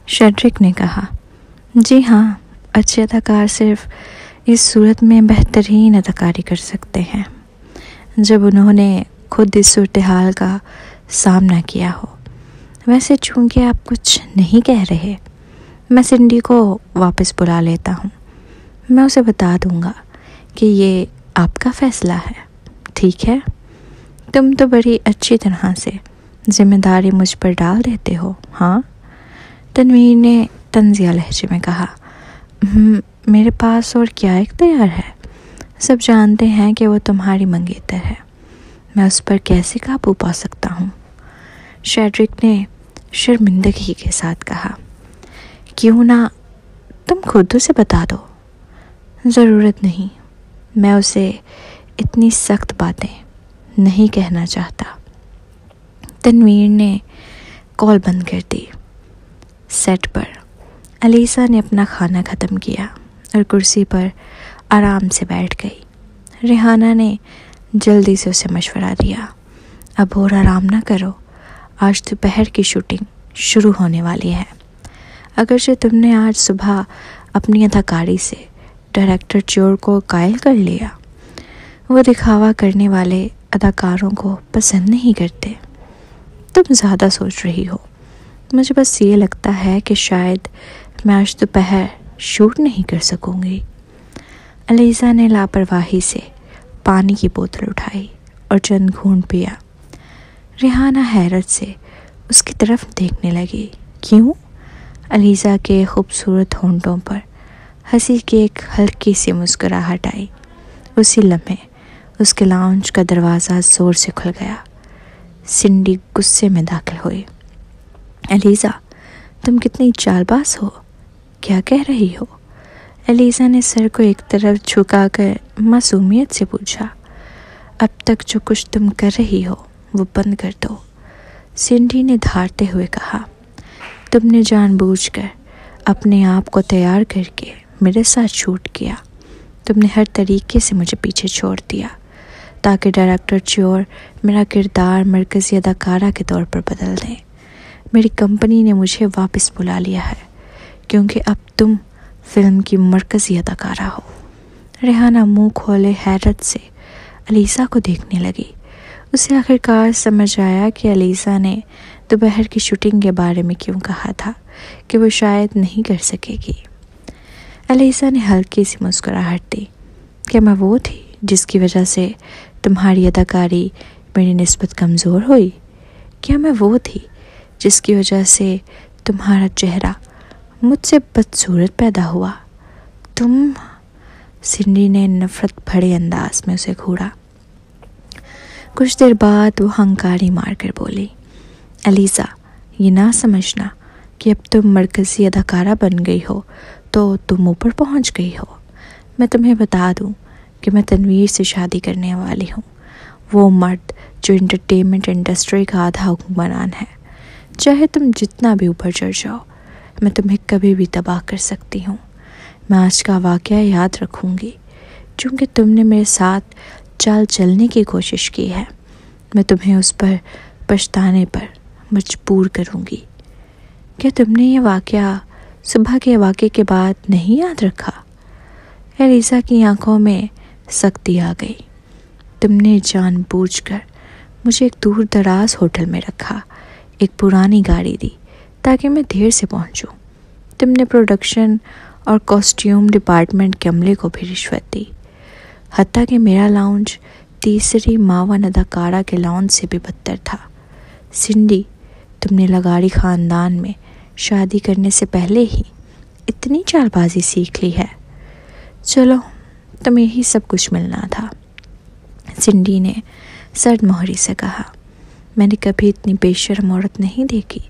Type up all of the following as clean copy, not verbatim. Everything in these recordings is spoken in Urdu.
شیڈرک نے کہا۔ جی ہاں، اچھے اداکار صرف اس صورت میں بہترین اداکاری کر سکتے ہیں جب انہوں نے خود اس صورتحال کا سامنا کیا ہو۔ ویسے چونکہ آپ کچھ نہیں کہہ رہے، میں سنڈی کو واپس بلا لیتا ہوں۔ میں اسے بتا دوں گا کہ یہ آپ کا فیصلہ ہے، ٹھیک ہے؟ تم تو بڑی اچھی طرح سے ذمہ داری مجھ پر ڈال دیتے ہو، ہاں؟ تنویر نے طنزیہ لہجے میں کہا۔ میرے پاس اور کیا اختیار ہے؟ سب جانتے ہیں کہ وہ تمہاری منگیتر ہے، میں اس پر کیسے قابو پا سکتا ہوں؟ شیڈرک نے شرمندگی کے ساتھ کہا۔ کیوں نہ تم خود اسے بتا دو؟ ضرورت نہیں، میں اسے اتنی سخت باتیں نہیں کہنا چاہتا۔ تنویر نے کال بند کر دی۔ سیٹ پر علیسا نے اپنا کھانا ختم کیا اور کرسی پر آرام سے بیٹھ گئی۔ ریحانہ نے جلدی سے اسے مشورہ دیا۔ اب اور آرام نہ کرو، آج دوپہر کی شوٹنگ شروع ہونے والی ہے۔ اگرچہ تم نے آج صبح اپنی اداکاری سے ڈائریکٹر چیور کو قائل کر لیا، وہ دکھاوا کرنے والے اداکاروں کو پسند نہیں کرتے۔ تم زیادہ سوچ رہی ہو۔ مجھے بس یہ لگتا ہے کہ شاید میں آج دوپہر شوٹ نہیں کر سکوں گی۔ علیزہ نے لاپرواہی سے پانی کی بوتل اٹھائی اور چند گھونٹ پیا۔ ریحانہ حیرت سے اس کی طرف دیکھنے لگی۔ کیوں؟ علیزہ کے خوبصورت ہونٹوں پر ہنسی کی ایک ہلکی سی مسکراہٹ آئی۔ اسی لمحے اس کے لاؤنج کا دروازہ زور سے کھل گیا۔ سنڈی غصے میں داخل ہوئی۔ علیزہ، تم کتنی چال باز ہو، کیا کہہ رہی ہو؟ علیزہ نے سر کو ایک طرف جھکا کر معصومیت سے پوچھا۔ اب تک جو کچھ تم کر رہی ہو وہ بند کر دو، سنڈی نے دھاڑتے ہوئے کہا۔ تم نے جان بوجھ کر اپنے آپ کو تیار کر کے میرے ساتھ شوٹ کیا۔ تم نے ہر طریقے سے مجھے پیچھے چھوڑ دیا تاکہ ڈائریکٹر چیور میرا کردار مرکزی اداکارہ کے طور پر بدل دیں۔ میری کمپنی نے مجھے واپس بلا لیا ہے کیونکہ اب تم فلم کی مرکزی اداکارہ ہو۔ ریحانہ منہ کھولے حیرت سے علیزہ کو دیکھنے لگی۔ اسے آخرکار سمجھ آیا کہ علیزہ نے دوپہر کی شوٹنگ کے بارے میں کیوں کہا تھا کہ وہ شاید نہیں کر سکے گی۔ علیزہ نے ہلکی سی مسکراہٹ دی۔ کیا میں وہ تھی جس کی وجہ سے تمہاری اداکاری میری نسبت کمزور ہوئی؟ کیا میں وہ تھی جس کی وجہ سے تمہارا چہرہ مجھ سے بدصورت پیدا ہوا؟ تم، سنڈی نے نفرت بھرے انداز میں اسے گھورا۔ کچھ دیر بعد وہ ہنکاری مار کر بولی، علیزہ، یہ نہ سمجھنا کہ اب تم مرکزی اداکارہ بن گئی ہو تو تم اوپر پہنچ گئی ہو۔ میں تمہیں بتا دوں کہ میں تنویر سے شادی کرنے والی ہوں، وہ مرد جو انٹرٹینمنٹ انڈسٹری کا آدھا حکمران ہے۔ چاہے تم جتنا بھی اوپر چڑھ جاؤ، میں تمہیں کبھی بھی تباہ کر سکتی ہوں۔ میں آج کا واقعہ یاد رکھوں گی چونکہ تم نے میرے ساتھ چال چلنے کی کوشش کی ہے۔ میں تمہیں اس پر پچھتانے پر مجبور کروں گی۔ کیا تم نے یہ واقعہ صبح کے واقعے کے بعد نہیں یاد رکھا؟ علیزہ کی آنکھوں میں سختی آ گئی۔ تم نے جان بوجھ کر مجھے ایک دور دراز ہوٹل میں رکھا، ایک پرانی گاڑی دی تاکہ میں دیر سے پہنچوں۔ تم نے پروڈکشن اور کاسٹیوم ڈپارٹمنٹ کے عملے کو بھی رشوت دی، حتیٰ کہ میرا لاؤنج تیسری معاون اداکارہ کے لاؤنج سے بھی بدتر تھا۔ سنڈی، تم نے لغاری خاندان میں شادی کرنے سے پہلے ہی اتنی چال بازی سیکھ لی ہے۔ چلو، تمہیں یہی سب کچھ ملنا تھا، سنڈی نے سرد مہری سے کہا۔ میں نے کبھی اتنی بے شرم عورت نہیں دیکھی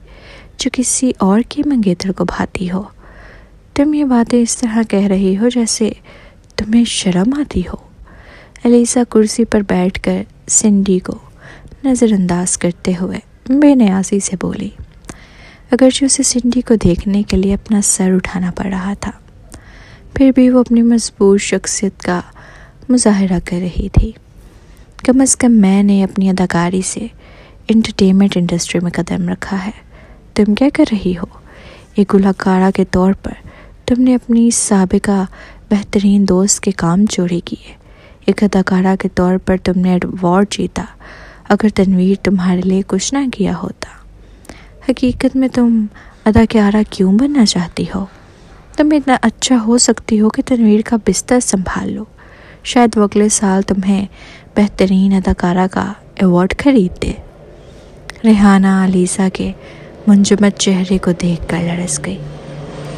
جو کسی اور کی منگیتر کو بھاتی ہو۔ تم یہ باتیں اس طرح کہہ رہی ہو جیسے تمہیں شرم آتی ہو۔ علیزہ کرسی پر بیٹھ کر سنڈی کو نظر انداز کرتے ہوئے بے نیازی سے بولی، اگرچہ اسے سنڈی کو دیکھنے کے لیے اپنا سر اٹھانا پڑ رہا تھا، پھر بھی وہ اپنی مضبوط شخصیت کا مظاہرہ کر رہی تھی۔ کم از کم میں نے اپنی اداکاری سے انٹرٹینمنٹ انڈسٹری میں قدم رکھا ہے، تم کیا کر رہی ہو؟ ایک گلوکارہ کے طور پر تم نے اپنی سابقہ بہترین دوست کے کام چوری کیے، ایک اداکارہ کے طور پر تم نے ایوارڈ جیتا اگر تنویر تمہارے لیے کچھ نہ کیا ہوتا۔ حقیقت میں تم اداکارہ کیوں بننا چاہتی ہو؟ تم اتنا اچھا ہو سکتی ہو کہ تنویر کا بستر سنبھال لو، شاید وہ اگلے سال تمہیں بہترین اداکارہ کا ایوارڈ خرید دے۔ ریحانہ علیزہ کے منجمد چہرے کو دیکھ کر لرز گئی۔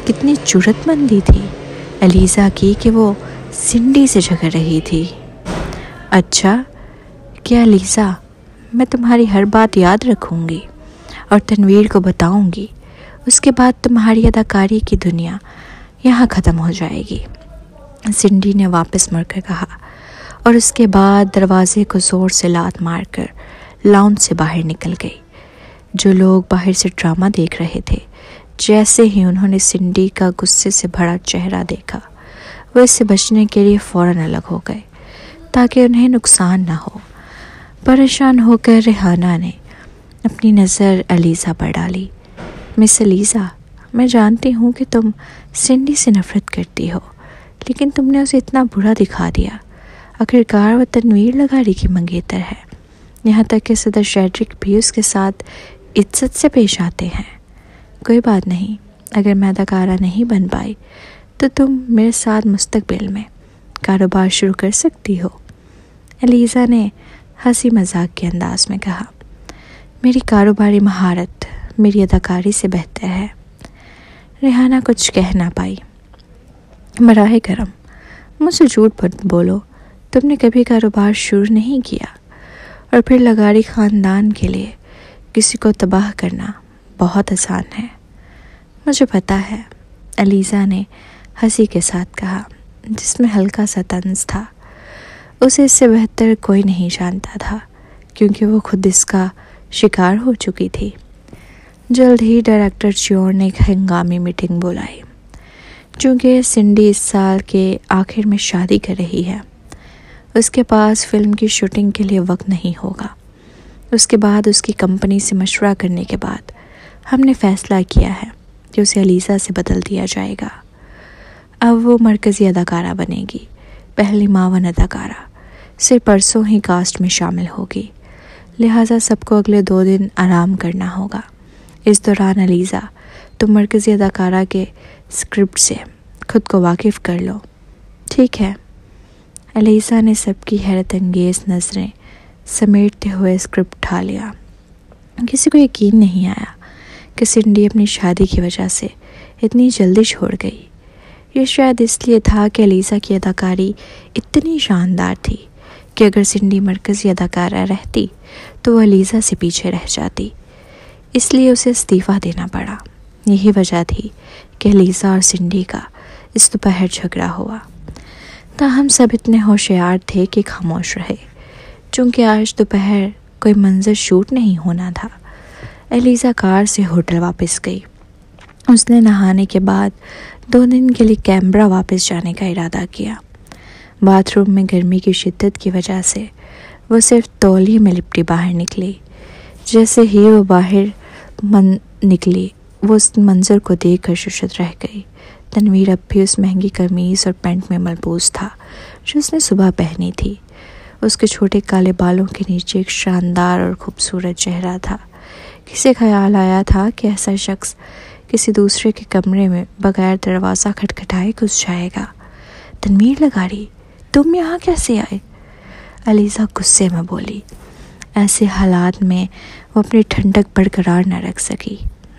کتنی جرأت مندی تھی علیزہ کی کہ وہ سنڈی سے جھگڑ رہی تھی۔ اچھا کیا علیزہ، میں تمہاری ہر بات یاد رکھوں گی اور تنویر کو بتاؤں گی، اس کے بعد تمہاری اداکاری کی دنیا یہاں ختم ہو جائے گی، سنڈی نے واپس مڑ کر کہا، اور اس کے بعد دروازے کو زور سے لات مار کر لاؤنج سے باہر نکل گئی۔ جو لوگ باہر سے ڈرامہ دیکھ رہے تھے، جیسے ہی انہوں نے سنڈی کا غصے سے بھرا چہرہ دیکھا، وہ اس سے بچنے کے لیے فوراً الگ ہو گئے تاکہ انہیں نقصان نہ ہو۔ پریشان ہو کر ریحانہ نے اپنی نظر علیزہ پر ڈالی۔ مس علیزہ، میں جانتی ہوں کہ تم سنڈی سے نفرت کرتی ہو، لیکن تم نے اسے اتنا برا دکھا دیا۔ آخرکار وہ تنویر لغاری کی منگیتر ہے، یہاں تک کہ صدر شیڈرک بھی اس کے ساتھ عزت سے پیش آتے ہیں۔ کوئی بات نہیں، اگر میں اداکارہ نہیں بن پائی تو تم میرے ساتھ مستقبل میں کاروبار شروع کر سکتی ہو، علیزہ نے ہنسی مذاق کے انداز میں کہا۔ میری کاروباری مہارت میری اداکاری سے بہتر ہے۔ ریحانہ کچھ کہہ نہ پائی۔ براہ کرم مجھ سے جھوٹ مت بولو، تم نے کبھی کاروبار شروع نہیں کیا، اور پھر لغاری خاندان کے لیے کسی کو تباہ کرنا بہت آسان ہے۔ مجھے پتہ ہے، علیزہ نے ہنسی کے ساتھ کہا، جس میں ہلکا سا طنز تھا۔ اسے اس سے بہتر کوئی نہیں جانتا تھا، کیونکہ وہ خود اس کا شکار ہو چکی تھی۔ جلد ہی ڈائریکٹر چیور نے ایک ہنگامی میٹنگ بلائی۔ چونکہ سنڈی اس سال کے آخر میں شادی کر رہی ہے، اس کے پاس فلم کی شوٹنگ کے لیے وقت نہیں ہوگا۔ اس کے بعد اس کی کمپنی سے مشورہ کرنے کے بعد ہم نے فیصلہ کیا ہے کہ اسے علیزہ سے بدل دیا جائے گا۔ اب وہ مرکزی اداکارہ بنے گی، پہلی معاون اداکارہ، صرف پرسوں ہی کاسٹ میں شامل ہوگی، لہٰذا سب کو اگلے 2 دن آرام کرنا ہوگا۔ اس دوران علیزہ تم مرکزی اداکارہ کے اسکرپٹ سے خود کو واقف کر لو، ٹھیک ہے؟ علیزہ نے سب کی حیرت انگیز نظریں سمیٹتے ہوئے اسکرپٹ اٹھا لیا۔ کسی کو یقین نہیں آیا کہ سنڈی اپنی شادی کی وجہ سے اتنی جلدی چھوڑ گئی۔ یہ شاید اس لیے تھا کہ علیزہ کی اداکاری اتنی شاندار تھی کہ اگر سنڈی مرکزی اداکارہ رہتی تو وہ علیزہ سے پیچھے رہ جاتی، اس لیے اسے استعفیٰ دینا پڑا۔ یہی وجہ تھی کہ علیزہ اور سنڈی کا اس دوپہر جھگڑا ہوا۔ تاہم سب اتنے ہوشیار تھے کہ خاموش رہے، چونکہ آج دوپہر کوئی منظر شوٹ نہیں ہونا تھا۔ علیزہ کار سے ہوٹل واپس گئی۔ اس نے نہانے کے بعد 2 دن کے لیے کیمبرا واپس جانے کا ارادہ کیا۔ باتھ روم میں گرمی کی شدت کی وجہ سے وہ صرف تولیے میں لپٹی باہر نکلی۔ جیسے ہی وہ باہر نکلی، وہ اس منظر کو دیکھ کر ششت رہ گئی۔ تنویر اب بھی اس مہنگی قمیض اور پینٹ میں ملبوس تھا جو اس نے صبح پہنی تھی۔ اس کے چھوٹے کالے بالوں کے نیچے ایک شاندار اور خوبصورت چہرہ تھا۔ کسے خیال آیا تھا کہ ایسا شخص کسی دوسرے کے کمرے میں بغیر دروازہ کھٹکھٹائے گھس جائے گا؟ تنویر لغاری، تم یہاں کیسے آئے؟ علیزہ غصے میں بولی۔ ایسے حالات میں وہ اپنی ٹھنڈک برقرار نہ رکھ سکی۔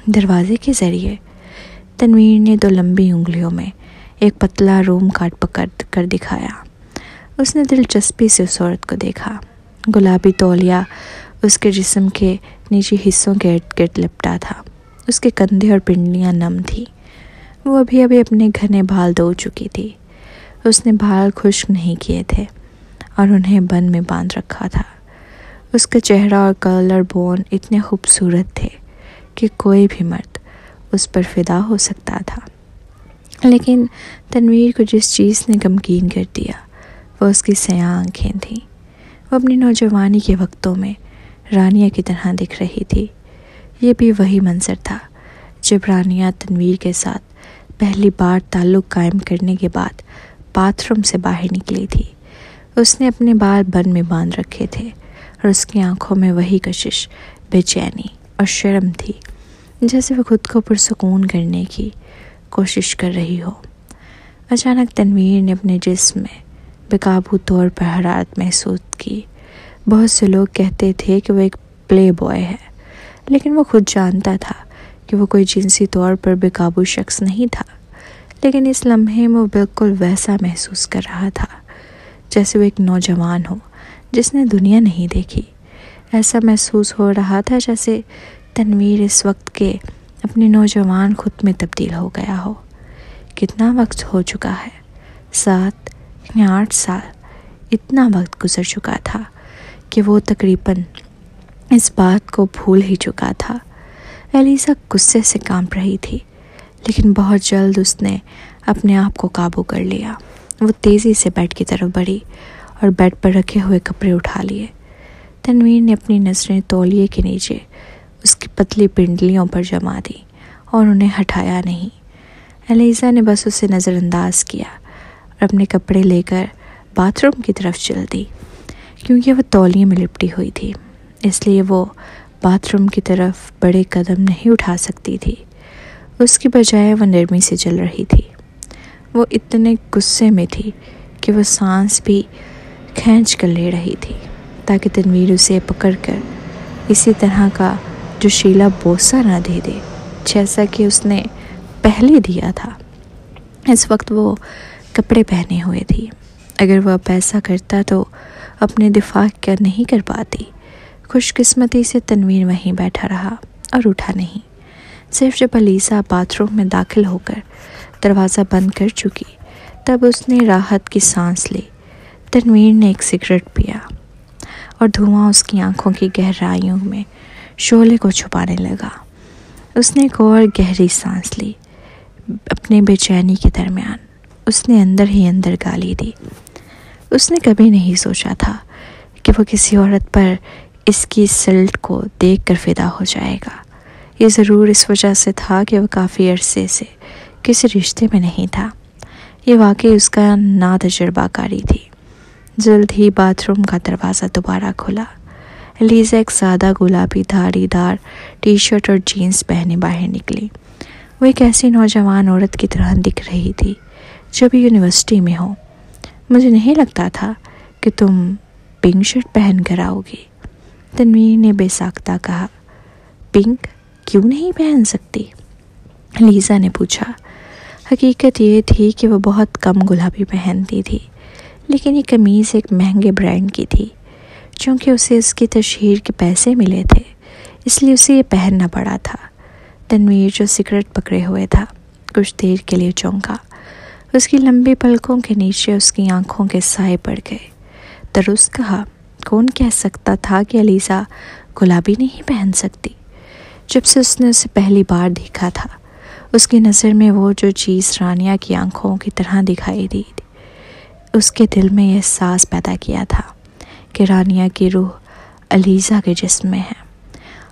دروازے کے ذریعے؟ تنویر نے 2 لمبی انگلیوں میں ایک پتلا روم کارڈ پکڑ کر دکھایا۔ اس نے دلچسپی سے اس عورت کو دیکھا۔ گلابی تولیہ اس کے جسم کے نیچے حصوں کے ارد گرد لپٹا تھا۔ اس کے کندھے اور پنڈلیاں نم تھیں۔ وہ ابھی اپنے گھنے بال دھو چکی تھی۔ اس نے بال خشک نہیں کیے تھے اور انہیں بن میں باندھ رکھا تھا۔ اس کا چہرہ اور کلر بون اتنے خوبصورت تھے کہ کوئی بھی مرد اس پر فدا ہو سکتا تھا۔ لیکن تنویر کو جس چیز نے غمگین کر دیا وہ اس کی سیاہ آنکھیں تھیں۔ وہ اپنی نوجوانی کے وقتوں میں رانیہ کی طرح دکھ رہی تھی۔ یہ بھی وہی منظر تھا جب رانیہ تنویر کے ساتھ پہلی بار تعلق قائم کرنے کے بعد باتھ روم سے باہر نکلی تھی، اس نے اپنے بال بن میں باندھ رکھے تھے اور اس کی آنکھوں میں وہی کشش، بے چینی اور شرم تھی، جیسے وہ خود کو پرسکون کرنے کی کوشش کر رہی ہو۔ اچانک تنویر نے اپنے جسم میں بے قابو طور پر حرارت محسوس کی۔ بہت سے لوگ کہتے تھے کہ وہ ایک پلے بوائے ہے، لیکن وہ خود جانتا تھا کہ وہ کوئی جنسی طور پر بے قابو شخص نہیں تھا، لیکن اس لمحے میں وہ بالکل ویسا محسوس کر رہا تھا جیسے وہ ایک نوجوان ہو جس نے دنیا نہیں دیکھی۔ ایسا محسوس ہو رہا تھا جیسے تنویر اس وقت کے اپنے نوجوان خود میں تبدیل ہو گیا ہو۔ کتنا وقت ہو چکا ہے؟ 7 یا 8 سال۔ اتنا وقت گزر چکا تھا کہ وہ تقریباً اس بات کو بھول ہی چکا تھا۔ ایلیزا غصے سے کانپ رہی تھی، لیکن بہت جلد اس نے اپنے آپ کو قابو کر لیا۔ وہ تیزی سے بیڈ کی طرف بڑھی اور بیڈ پر رکھے ہوئے کپڑے اٹھا لیے۔ تنویر نے اپنی نظریں تولیے کے نیچے اس کی پتلی پنڈلیوں پر جما دی اور انہیں ہٹایا نہیں۔ ایلیزا نے بس اسے نظر انداز کیا اور اپنے کپڑے لے کر باتھ روم کی طرف چل دی۔ کیونکہ وہ تولیے میں لپٹی ہوئی تھی، اس لیے وہ باتھ روم کی طرف بڑے قدم نہیں اٹھا سکتی تھی۔ اس کی بجائے وہ نرمی سے چل رہی تھی۔ وہ اتنے غصے میں تھی کہ وہ سانس بھی کھینچ کر لے رہی تھی تاکہ تنویر اسے پکڑ کر اسی طرح کا جوشیلا بوسہ نہ دے دے جیسا کہ اس نے پہلے دیا تھا۔ اس وقت وہ کپڑے پہنے ہوئے تھی۔ اگر وہ اب ایسا کرتا تو اپنے دفاع کیا نہیں کر پاتی۔ خوش قسمتی سے تنویر وہیں بیٹھا رہا اور اٹھا نہیں۔ صرف جب ایلیزا باتھ روم میں داخل ہو کر دروازہ بند کر چکی تب اس نے راحت کی سانس لی۔ تنویر نے ایک سگریٹ پیا اور دھواں اس کی آنکھوں کی گہرائیوں میں شعلے کو چھپانے لگا۔ اس نے ایک اور گہری سانس لی۔ اپنے بے چینی کے درمیان اس نے اندر ہی اندر گالی دی۔ اس نے کبھی نہیں سوچا تھا کہ وہ کسی عورت پر اس کی سلٹ کو دیکھ کر فدا ہو جائے گا۔ یہ ضرور اس وجہ سے تھا کہ وہ کافی عرصے سے کسی رشتے میں نہیں تھا۔ یہ واقعی اس کا ناتجربہ کاری تھی۔ جلد ہی باتھ روم کا دروازہ دوبارہ کھلا۔ ایلیزا ایک سادہ گلابی دھاری دار ٹی شرٹ اور جینز پہنے باہر نکلی۔ وہ ایک ایسی نوجوان عورت کی طرح دکھ رہی تھی جو بھی یونیورسٹی میں ہو۔ مجھے نہیں لگتا تھا کہ تم پنک شرٹ پہن کر آؤ گی، تنویر نے بے ساختہ کہا۔ پنک کیوں نہیں پہن سکتی؟ ایلیزا نے پوچھا۔ حقیقت یہ تھی کہ وہ بہت کم گلابی پہنتی تھی، لیکن یہ قمیض ایک مہنگے برانڈ کی تھی۔ چونکہ اسے اس کی تشہیر کے پیسے ملے تھے، اس لیے اسے یہ پہننا پڑا تھا۔ تنویر جو سگریٹ پکڑے ہوئے تھا کچھ دیر کے لیے چونکا۔ اس کی لمبی پلکوں کے نیچے اس کی آنکھوں کے سائے پڑ گئے۔ درست کہا، کون کہہ سکتا تھا کہ ایلیزا گلابی نہیں پہن سکتی؟ جب سے اس نے اسے پہلی بار دیکھا تھا، اس کی نظر میں وہ جو چیز رانیہ کی آنکھوں کی طرح دکھائی دی تھی، اس کے دل میں یہ احساس پیدا کیا تھا کہ رانیہ کی روح ایلیزا کے جسم میں ہے۔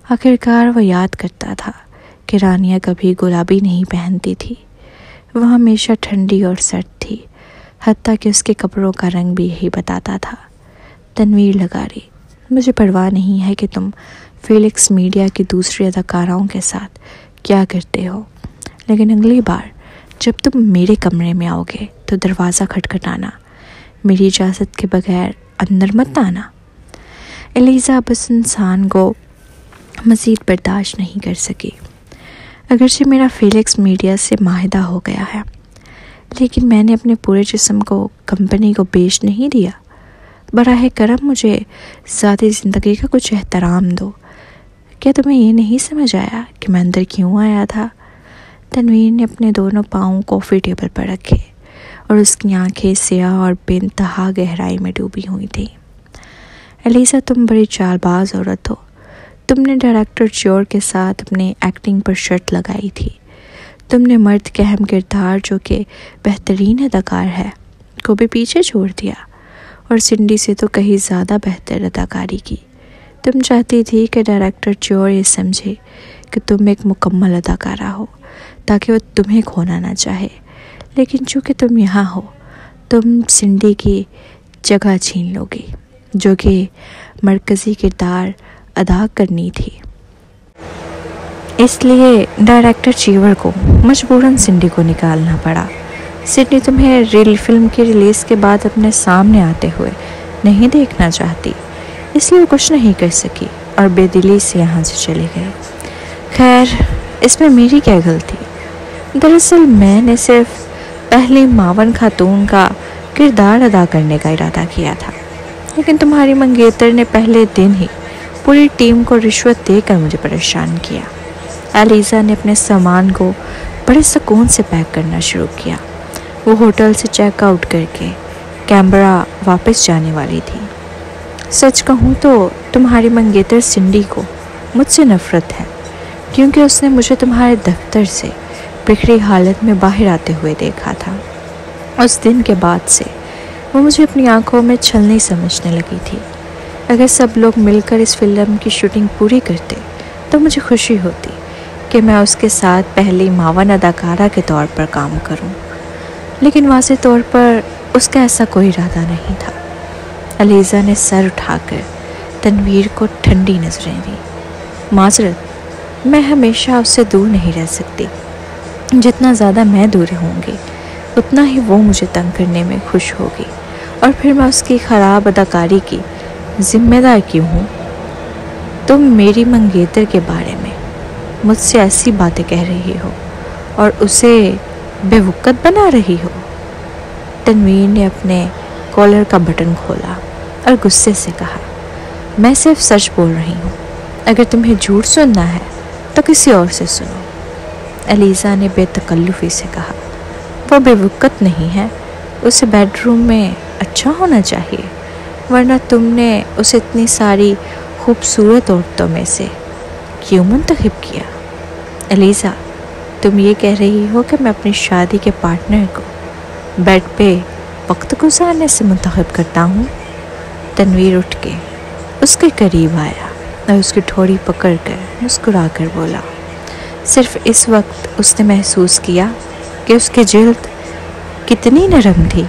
آخرکار وہ یاد کرتا تھا کہ رانیہ کبھی گلابی نہیں پہنتی تھی، وہ ہمیشہ ٹھنڈی اور سرد تھی، حتیٰ کہ اس کے کپڑوں کا رنگ بھی یہی بتاتا تھا۔ تنویر لگا رہی، مجھے پرواہ نہیں ہے کہ تم فیلکس میڈیا کی دوسری اداکاراؤں کے ساتھ کیا کرتے ہو، لیکن اگلی بار جب تم میرے کمرے میں آؤ گے تو دروازہ کھٹکھٹانا، میری اجازت کے بغیر اندر مت آنا۔ ایلیزا بس انسان کو مزید برداشت نہیں کر سکی۔ اگرچہ میرا فیلکس میڈیا سے معاہدہ ہو گیا ہے، لیکن میں نے اپنے پورے جسم کو کمپنی کو بیچ نہیں دیا۔ براہ کرم مجھے ذاتی زندگی کا کچھ احترام دو۔ کیا تمہیں یہ نہیں سمجھ آیا کہ میں اندر کیوں آیا تھا؟ تنویر نے اپنے دونوں پاؤں کافی ٹیبل پر رکھے اور اس کی آنکھیں سیاہ اور بے انتہا گہرائی میں ڈوبی ہوئی تھیں۔ ایلیزا، تم بڑی چال باز عورت ہو۔ تم نے ڈائریکٹر چیور کے ساتھ اپنے ایکٹنگ پر شرط لگائی تھی۔ تم نے مرد کے اہم کردار جو کہ بہترین اداکار ہے کو بھی پیچھے چھوڑ دیا اور سنڈی سے تو کہیں زیادہ بہتر اداکاری کی۔ تم چاہتی تھی کہ ڈائریکٹر چیور یہ سمجھے کہ تم ایک مکمل اداکارہ ہو تاکہ وہ تمہیں کھونا نہ چاہے، لیکن چونکہ تم یہاں ہو تم سنڈی کی جگہ چھین لو گی جو کہ مرکزی کردار ادا کرنی تھی۔ اس لیے ڈائریکٹر چیور کو مجبوراً سنڈی کو نکالنا پڑا۔ سنڈی تمہیں ریل فلم کی ریلیز کے بعد اپنے سامنے آتے ہوئے نہیں دیکھنا چاہتی، اس لیے وہ کچھ نہیں کر سکی اور بے دلی سے یہاں سے چلی گئی۔ خیر، اس میں میری کیا غلطی؟ دراصل میں نے صرف پہلی معاون خاتون کا کردار ادا کرنے کا ارادہ کیا تھا، لیکن تمہاری منگیتر نے پہلے دن ہی پوری ٹیم کو رشوت دے کر مجھے پریشان کیا۔ ایلیزا نے اپنے سامان کو بڑے سکون سے پیک کرنا شروع کیا۔ وہ ہوٹل سے چیک آؤٹ کر کے کیمبرا واپس جانے والی تھی۔ سچ کہوں تو تمہاری منگیتر سنڈی کو مجھ سے نفرت ہے، کیونکہ اس نے مجھے تمہارے دفتر سے بکھری حالت میں باہر آتے ہوئے دیکھا تھا۔ اس دن کے بعد سے وہ مجھے اپنی آنکھوں میں چھلنی سمجھنے لگی تھی۔ اگر سب لوگ مل کر اس فلم کی شوٹنگ پوری کرتے تو مجھے خوشی ہوتی کہ میں اس کے ساتھ پہلی معاون اداکارہ کے طور پر کام کروں، لیکن واضح طور پر اس کا ایسا کوئی ارادہ نہیں تھا۔ ایلیزا نے سر اٹھا کر تنویر کو ٹھنڈی نظریں دی۔ معذرت، میں ہمیشہ اس سے دور نہیں رہ سکتی۔ جتنا زیادہ میں دور ہوں گی اتنا ہی وہ مجھے تنگ کرنے میں خوش ہوگی، اور پھر میں اس کی خراب اداکاری کی ذمہ دار کیوں ہوں؟ تم میری منگیتر کے بارے میں مجھ سے ایسی باتیں کہہ رہی ہو اور اسے بے وقت بنا رہی ہو۔ تنویر نے اپنے کالر کا بٹن کھولا اور غصے سے کہا، میں صرف سچ بول رہی ہوں، اگر تمہیں جھوٹ سننا ہے تو کسی اور سے سنو۔ ایلیزا نے بے تکلفی سے کہا، وہ بے وقت نہیں ہے، اسے بیڈ روم میں اچھا ہونا چاہیے، ورنہ تم نے اسے اتنی ساری خوبصورت عورتوں میں سے کیوں منتخب کیا؟ ایلیزا، تم یہ کہہ رہی ہو کہ میں اپنی شادی کے پارٹنر کو بیڈ پہ وقت گزارنے سے منتخب کرتا ہوں؟ تنویر اٹھ کے اس کے قریب آیا اور اس کی ٹھوڑی پکڑ کر مسکرا کر بولا۔ صرف اس وقت اس نے محسوس کیا کہ اس کی جلد کتنی نرم تھی۔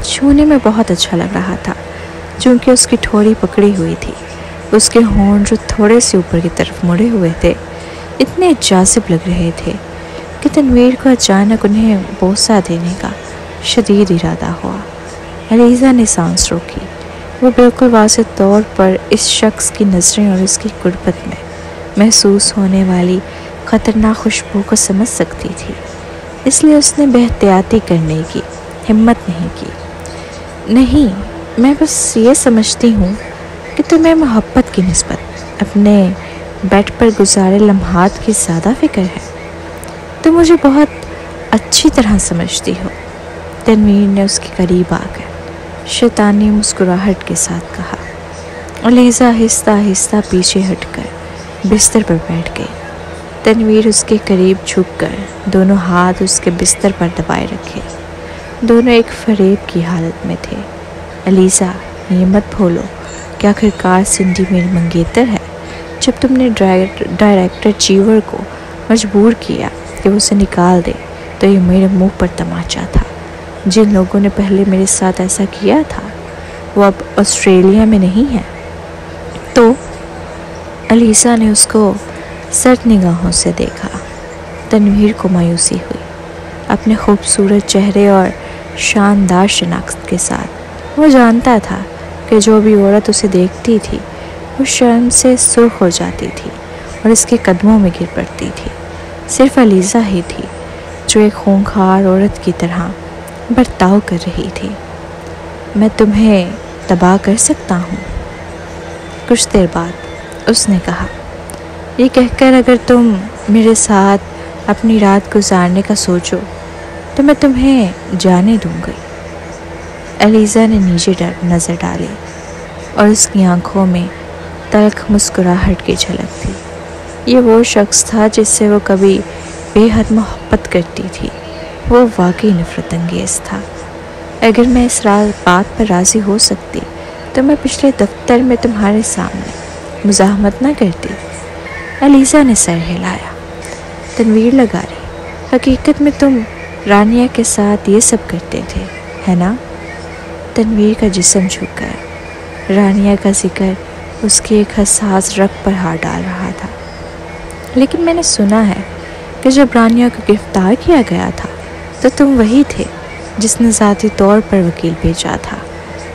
چھونے میں بہت اچھا لگ رہا تھا، چونکہ اس کی ٹھوڑی پکڑی ہوئی تھی۔ اس کے ہونٹ جو تھوڑے سے اوپر کی طرف مڑے ہوئے تھے اتنے جاذب لگ رہے تھے کہ تنویر کو اچانک انہیں بوسہ دینے کا شدید ارادہ ہوا۔ ایلیزا نے سانس روکی۔ وہ بالکل واضح طور پر اس شخص کی نظریں اور اس کی قربت میں محسوس ہونے والی خطرناک خوشبو کو سمجھ سکتی تھی، اس لیے اس نے بے احتیاطی کرنے کی ہمت نہیں کی۔ نہیں، میں بس یہ سمجھتی ہوں کہ تمہیں محبت کی نسبت اپنے بیڈ پر گزارے لمحات کی زیادہ فکر ہے۔ تم مجھے بہت اچھی طرح سمجھتی ہو۔ تنویر نے اس کے قریب آ کر شیطانی مسکراہٹ کے ساتھ کہا۔ ایلیزا آہستہ آہستہ پیچھے ہٹ کر بستر پر بیٹھ گئی۔ تنویر اس کے قریب جھک کر دونوں ہاتھ اس کے بستر پر دبائے رکھے۔ دونوں ایک فریب کی حالت میں تھے۔ ایلیزا، یہ مت بھولو کہ آخرکار سنڈی میری منگیتر ہے۔ جب تم نے ڈائریکٹر چیور کو مجبور کیا کہ وہ اسے نکال دے تو یہ میرے منہ پر تماچا تھا۔ جن لوگوں نے پہلے میرے ساتھ ایسا کیا تھا وہ اب آسٹریلیا میں نہیں ہیں۔ تو ایلیزا نے اس کو سرد نگاہوں سے دیکھا۔ تنویر کو مایوسی ہوئی۔ اپنے خوبصورت چہرے اور شاندار شناخت کے ساتھ وہ جانتا تھا کہ جو بھی عورت اسے دیکھتی تھی وہ شرم سے سرخ ہو جاتی تھی اور اس کے قدموں میں گر پڑتی تھی۔ صرف ایلیزا ہی تھی جو ایک خونخوار عورت کی طرح برتاؤ کر رہی تھی۔ میں تمہیں تباہ کر سکتا ہوں، کچھ دیر بعد اس نے کہا۔ یہ کہہ کر اگر تم میرے ساتھ اپنی رات گزارنے کا سوچو تو میں تمہیں جانے دوں گی۔ ایلیزا نے نیچے نظر ڈالی اور اس کی آنکھوں میں تلخ مسکراہٹ کی جھلک تھی۔ یہ وہ شخص تھا جس سے وہ کبھی بے حد محبت کرتی تھی۔ وہ واقعی نفرت انگیز تھا۔ اگر میں اس بات پر راضی ہو سکتی تو میں پچھلے دفتر میں تمہارے سامنے مزاحمت نہ کرتی۔ علیزہ نے سر ہلایا۔ تنویر لگا رہی، حقیقت میں تم رانیہ کے ساتھ یہ سب کرتے تھے، ہے نا؟ تنویر کا جسم جھک گیا۔ رانیہ کا ذکر اس کی ایک حساس رگ پر ہاتھ ڈال رہا تھا۔ لیکن میں نے سنا ہے کہ جب رانیہ کو گرفتار کیا گیا تھا تو تم وہی تھے جس نے ذاتی طور پر وکیل بھیجا تھا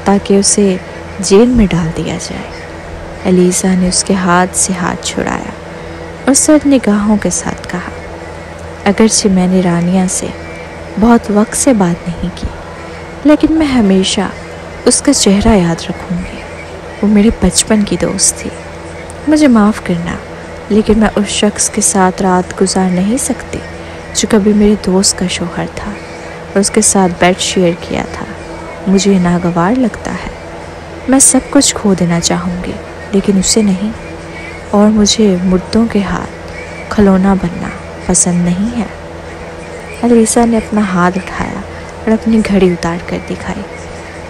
تاکہ اسے جیل میں ڈال دیا جائے۔ علیزہ نے اس کے ہاتھ سے ہاتھ چھڑایا اور سرد نگاہوں کے ساتھ کہا، اگرچہ میں نے رانیہ سے بہت وقت سے بات نہیں کی، لیکن میں ہمیشہ اس کا چہرہ یاد رکھوں گی۔ وہ میرے بچپن کی دوست تھی۔ مجھے معاف کرنا، لیکن میں اس شخص کے ساتھ رات گزار نہیں سکتی جو کبھی میرے دوست کا شوہر تھا اور اس کے ساتھ بیڈ شیئر کیا تھا۔ مجھے یہ ناگوار لگتا ہے۔ میں سب کچھ کھو دینا چاہوں گی لیکن اسے نہیں، اور مجھے مردوں کے ہاتھ کھلونا بننا پسند نہیں ہے۔ علیزہ نے اپنا ہاتھ اٹھایا اور اپنی گھڑی اتار کر دکھائی۔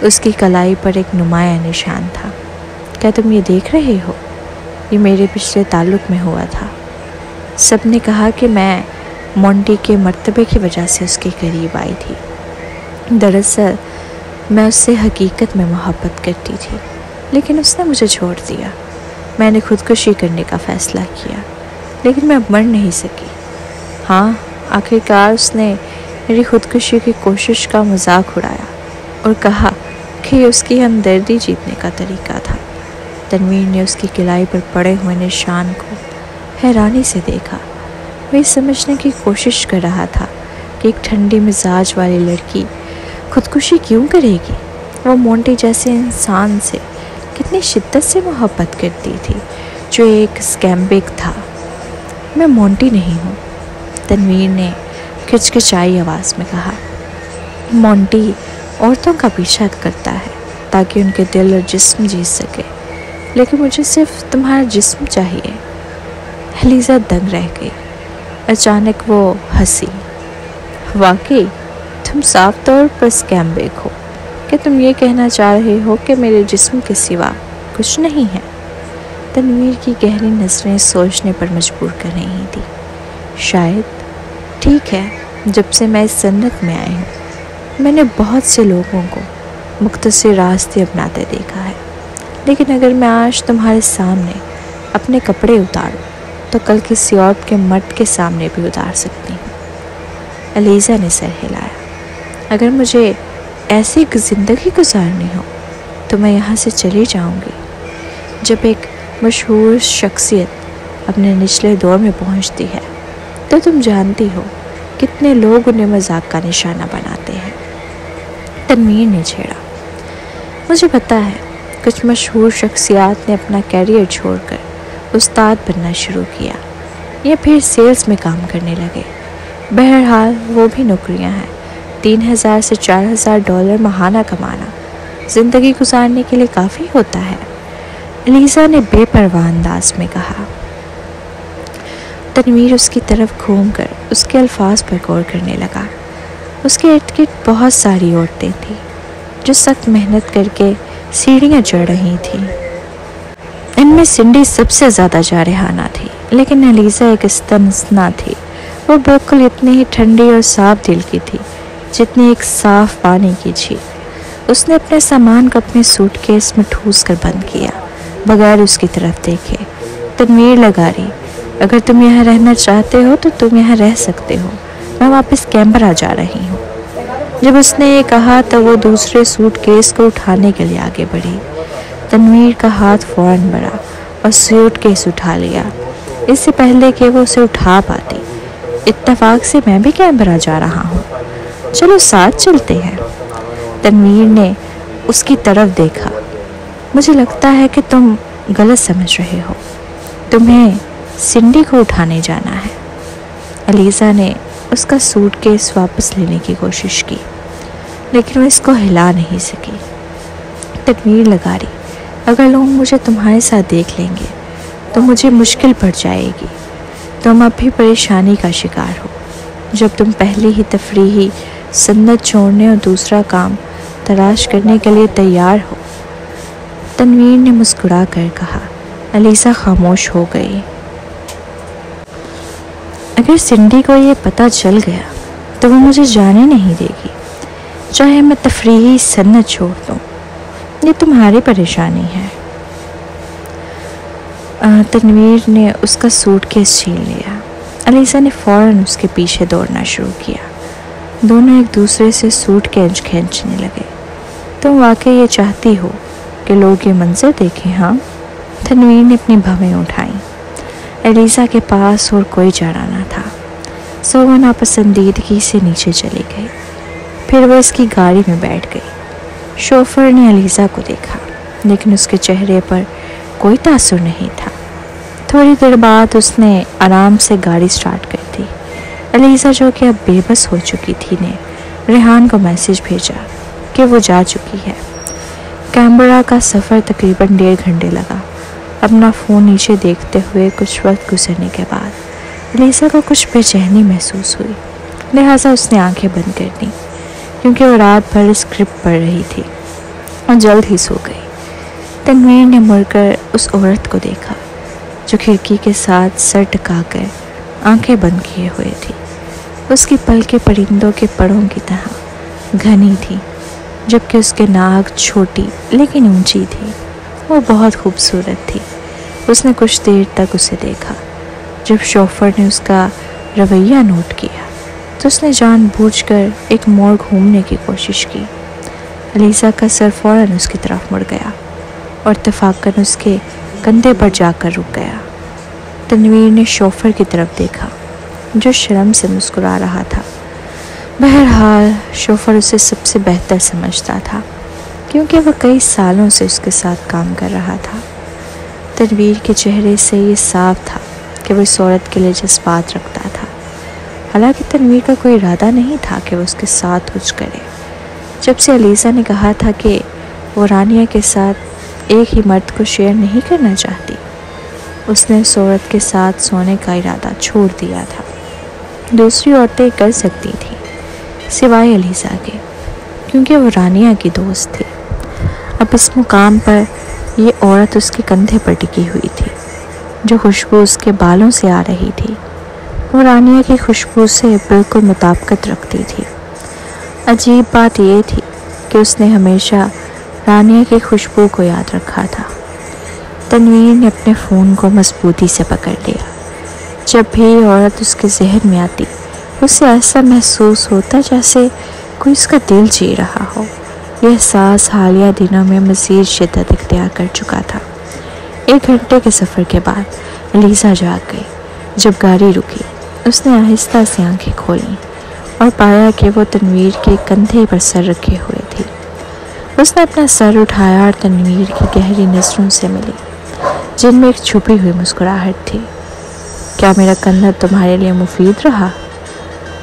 اس کی کلائی پر ایک نمایاں نشان تھا۔ کیا تم یہ دیکھ رہے ہو؟ یہ میرے پچھلے تعلق میں ہوا تھا۔ سب نے کہا کہ میں مونٹی کے مرتبے کی وجہ سے اس کے قریب آئی تھی۔ دراصل میں اس سے حقیقت میں محبت کرتی تھی، لیکن اس نے مجھے چھوڑ دیا۔ میں نے خودکشی کرنے کا فیصلہ کیا، لیکن میں اب مر نہیں سکی۔ ہاں، آخرکار اس نے میری خودکشی کی کوشش کا مذاق اڑایا اور کہا کہ یہ اس کی ہمدردی جیتنے کا طریقہ تھا۔ تنویر نے اس کی کلائی پر پڑے ہوئے نشان کو حیرانی سے دیکھا۔ وہ یہ سمجھنے کی کوشش کر رہا تھا کہ ایک ٹھنڈی مزاج والی لڑکی خودکشی کیوں کرے گی؟ وہ مونٹی جیسے انسان سے کتنی شدت سے محبت کرتی تھی جو ایک اسکیمبگ تھا۔ میں مونٹی نہیں ہوں، تنویر نے کھچکھچائی آواز میں کہا۔ مونٹی عورتوں کا پیچھا کرتا ہے تاکہ ان کے دل اور جسم جیت سکے، لیکن مجھے صرف تمہارا جسم چاہیے۔ علیزہ دنگ رہ گئی۔ اچانک وہ ہنسی۔ واقعی تم صاف طور پر اسکیمبگ ہو۔ کہ تم یہ کہنا چاہ رہے ہو کہ میرے جسم کے سوا کچھ نہیں ہے؟ تنویر کی گہری نظریں سوچنے پر مجبور کر رہی تھی۔ شاید۔ ٹھیک ہے، جب سے میں اس صنعت میں آئی ہوں میں نے بہت سے لوگوں کو مختصر راستے اپناتے دیکھا ہے، لیکن اگر میں آج تمہارے سامنے اپنے کپڑے اتاروں تو کل کسی اور کے مرد کے سامنے بھی اتار سکتی ہوں۔ علیزہ نے سر ہلایا۔ اگر مجھے ایسی زندگی گزارنی ہو تو میں یہاں سے چلی جاؤں گی۔ جب ایک مشہور شخصیت اپنے نچلے دور میں پہنچتی ہے تو تم جانتی ہو کتنے لوگ انہیں مذاق کا نشانہ بناتے ہیں۔ تنویر نے چھیڑا۔ مجھے پتہ ہے، کچھ مشہور شخصیات نے اپنا کیریئر چھوڑ کر استاد بننا شروع کیا یا پھر سیلز میں کام کرنے لگے۔ بہرحال وہ بھی نوکریاں ہیں۔ 3000 سے 4000 ڈالر ماہانہ کمانا زندگی گزارنے کے لیے کافی ہوتا ہے، علیزہ نے بے پرواہ انداز میں کہا۔ تنویر اس کی طرف گھوم کر اس کے الفاظ پر غور کرنے لگا۔ اس کے ارد گرد بہت ساری عورتیں تھیں جو سخت محنت کر کے سیڑھیاں چڑھ رہی تھیں۔ ان میں سنڈی سب سے زیادہ جارحانہ تھی، لیکن علیزہ ایک استثنا تھی۔ وہ بالکل اتنی ہی ٹھنڈی اور صاف دل کی تھی جتنی ایک صاف پانی کی جھیل۔ اس نے اپنے سامان کو اپنے سوٹ کیس میں ٹھوس کر بند کیا بغیر اس کی طرف دیکھے۔ تنویر لگا رہی، اگر تم یہاں رہنا چاہتے ہو تو تم یہاں رہ سکتے ہو، میں واپس کینبرا جا رہی ہوں۔ جب اس نے یہ کہا تو وہ دوسرے سوٹ کیس کو اٹھانے کے لیے آگے بڑھی۔ تنویر کا ہاتھ فوراً بڑھا اور سوٹ کیس اٹھا لیا اس سے پہلے کہ وہ اسے اٹھا پاتی۔ اتفاق سے میں بھی کینبرا جا رہا ہوں، چلو ساتھ چلتے ہیں۔ تنویر نے اس کی طرف دیکھا۔ مجھے لگتا ہے کہ تم غلط سمجھ رہے ہو، تمہیں سنڈی کو اٹھانے جانا ہے۔ علیزہ نے اس کا سوٹ کیس واپس لینے کی کوشش کی، لیکن وہ اس کو ہلا نہیں سکی۔ تنویر لگا رہی، اگر لوگ مجھے تمہارے ساتھ دیکھ لیں گے تو مجھے مشکل پڑ جائے گی۔ تم اب بھی پریشانی کا شکار ہو جب تم پہلی ہی تفریحی صنعت چھوڑنے اور دوسرا کام تلاش کرنے کے لیے تیار ہو۔ تنویر نے مسکرا کر کہا۔ علیزہ خاموش ہو گئی۔ اگر سنڈی کو یہ پتہ چل گیا تو وہ مجھے جانے نہیں دے گی، چاہے میں تفریحی سنت چھوڑ دوں۔ یہ تمہاری پریشانی ہے۔ تنویر نے اس کا سوٹ کیس چھین لیا۔ علیزہ نے فوراً اس کے پیچھے دوڑنا شروع کیا۔ دونوں ایک دوسرے سے سوٹ کھینچنے لگے۔ تم واقعی یہ چاہتی ہو کہ لوگ یہ منظر دیکھیں؟ ہاں؟ تنویر نے اپنی بھویں اٹھائیں۔ علیزہ کے پاس اور کوئی چارہ نہ تھا، سو وہ ناپسندیدگی سے نیچے چلی گئی۔ پھر وہ اس کی گاڑی میں بیٹھ گئی۔ شوفر نے علیزہ کو دیکھا، لیکن اس کے چہرے پر کوئی تاثر نہیں تھا۔ تھوڑی دیر بعد اس نے آرام سے گاڑی سٹارٹ کر دی۔ علیزہ، جو کہ اب بے بس ہو چکی تھی، نے ریحان کو میسج بھیجا کہ وہ جا چکی ہے۔ کینبرا کا سفر تقریباً 1.5 گھنٹے لگا۔ اپنا فون نیچے دیکھتے ہوئے کچھ وقت گزرنے کے بعد علیزہ کو کچھ بے چینی محسوس ہوئی، لہٰذا اس نے آنکھیں بند کر دیں، کیونکہ وہ رات بھر اسکرپٹ پڑھ رہی تھی اور جلد ہی سو گئی۔ تنویر نے مڑ کر اس عورت کو دیکھا جو کھڑکی کے ساتھ سر ٹکا کر آنکھیں بند کیے ہوئے تھی۔ اس کی پلکیں پرندوں کے پروں کی طرح گھنی تھی، جبکہ اس کے ناک چھوٹی لیکن اونچی تھی۔ وہ بہت خوبصورت تھی۔ اس نے کچھ دیر تک اسے دیکھا۔ جب شوفر نے اس کا رویہ نوٹ کیا تو اس نے جان بوجھ کر ایک موڑ گھومنے کی کوشش کی۔ علیزہ کا سر فوراً اس کی طرف مڑ گیا اور اتفاقاً اس کے کندھے پر جا کر رک گیا۔ تنویر نے شوفر کی طرف دیکھا جو شرم سے مسکرا رہا تھا۔ بہرحال شوفر اسے سب سے بہتر سمجھتا تھا، کیونکہ وہ کئی سالوں سے اس کے ساتھ کام کر رہا تھا۔ تنویر کے چہرے سے یہ صاف تھا کہ وہ اس عورت کے لیے جذبات رکھتا تھا، حالانکہ تنویر کا کوئی ارادہ نہیں تھا کہ وہ اس کے ساتھ کچھ کرے۔ جب سے علیزہ نے کہا تھا کہ وہ رانیہ کے ساتھ ایک ہی مرد کو شیئر نہیں کرنا چاہتی، اس نے اس عورت کے ساتھ سونے کا ارادہ چھوڑ دیا تھا۔ دوسری عورتیں کر سکتی تھیں سوائے علیزہ کے، کیونکہ وہ رانیہ کی دوست تھی۔ اب اس مقام پر یہ عورت اس کے کندھے پر ٹکی ہوئی تھی، جو خوشبو اس کے بالوں سے آ رہی تھی وہ رانیہ کی خوشبو سے بالکل مطابقت رکھتی تھی۔ عجیب بات یہ تھی کہ اس نے ہمیشہ رانیہ کی خوشبو کو یاد رکھا تھا۔ تنویر نے اپنے فون کو مضبوطی سے پکڑ لیا۔ جب بھی یہ عورت اس کے ذہن میں آتی، اسے ایسا محسوس ہوتا جیسے کوئی اس کا دل جی رہا ہو۔ یہ احساس حالیہ دنوں میں مزید شدت اختیار کر چکا تھا۔ 1 گھنٹے کے سفر کے بعد علیزہ جاگ گئی۔ جب گاڑی رکی، اس نے آہستہ سے آنکھیں کھولیں اور پایا کہ وہ تنویر کے کندھے پر سر رکھے ہوئے تھی۔ اس نے اپنا سر اٹھایا اور تنویر کی گہری نظروں سے ملی، جن میں ایک چھپی ہوئی مسکراہٹ تھی۔ کیا میرا کندھا تمہارے لیے مفید رہا؟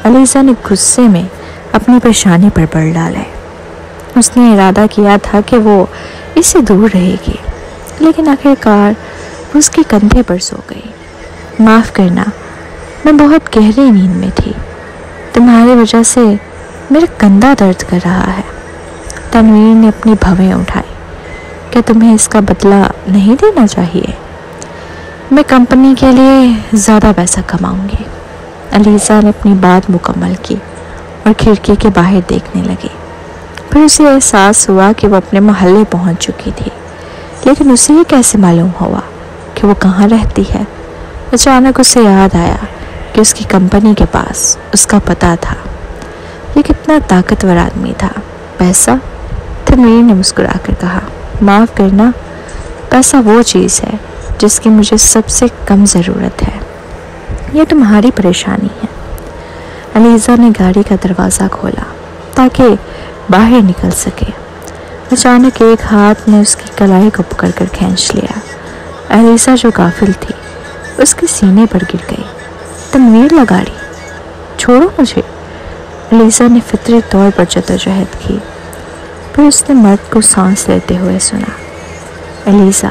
علیزہ نے غصے میں اپنی پیشانی پر بل ڈالے۔ اس نے ارادہ کیا تھا کہ وہ اس سے دور رہے گی، لیکن آخرکار وہ اس کے کندھے پر سو گئی۔ معاف کرنا، میں بہت گہری نیند میں تھی۔ تمہاری وجہ سے میرا کندھا درد کر رہا ہے۔ تنویر نے اپنی بھویں اٹھائی۔ کیا تمہیں اس کا بدلہ نہیں دینا چاہیے؟ میں کمپنی کے لیے زیادہ پیسہ کماؤں گی۔ علیزہ نے اپنی بات مکمل کی اور کھڑکی کے باہر دیکھنے لگی۔ پھر اسے احساس ہوا کہ وہ اپنے محلے پہنچ چکی تھی، لیکن اسے یہ کیسے معلوم ہوا کہ وہ کہاں رہتی ہے؟ اچانک اسے یاد آیا کہ اس کی کمپنی کے پاس اس کا پتہ تھا۔ یہ کتنا طاقتور آدمی تھا۔ پیسہ؟ تنویر نے مسکرا کر کہا۔ معاف کرنا، پیسہ وہ چیز ہے جس کی مجھے سب سے کم ضرورت ہے۔ یہ تمہاری پریشانی ہے۔ علیزہ نے گاڑی کا دروازہ کھولا تاکہ باہر نکل سکے۔ اچانک ایک ہاتھ نے اس کی کلائی کو پکڑ کر کھینچ لیا۔ علیزہ جو غافل تھی، اس کے سینے پر گر گئی۔ تنویر لگاڑی، چھوڑو مجھے۔ علیزہ نے فطری طور پر جدوجہد کی۔ پھر اس نے مرد کو سانس لیتے ہوئے سنا۔ علیزہ،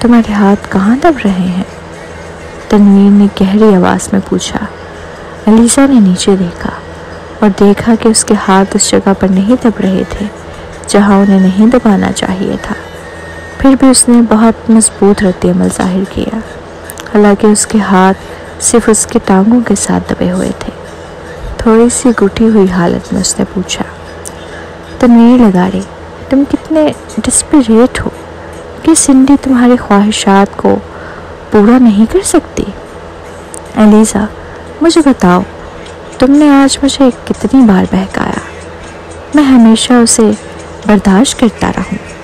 تمہارے ہاتھ کہاں دب رہے ہیں؟ تنویر نے گہری آواز میں پوچھا۔ علیزہ نے نیچے دیکھا اور دیکھا کہ اس کے ہاتھ اس جگہ پر نہیں دب رہے تھے جہاں انہیں نہیں دبانا چاہیے تھا۔ پھر بھی اس نے بہت مضبوط رد عمل ظاہر کیا، حالانکہ اس کے ہاتھ صرف اس کے ٹانگوں کے ساتھ دبے ہوئے تھے۔ تھوڑی سی گٹھی ہوئی حالت میں اس نے پوچھا، تنویر لگاری، تم کتنے ڈسپریٹ ہو کہ سنڈی تمہاری خواہشات کو پورا نہیں کر سکتی؟ ایلیزا، مجھے بتاؤ، تم نے آج مجھے کتنی بار بہکایا؟ میں ہمیشہ اسے برداشت کرتا رہوں۔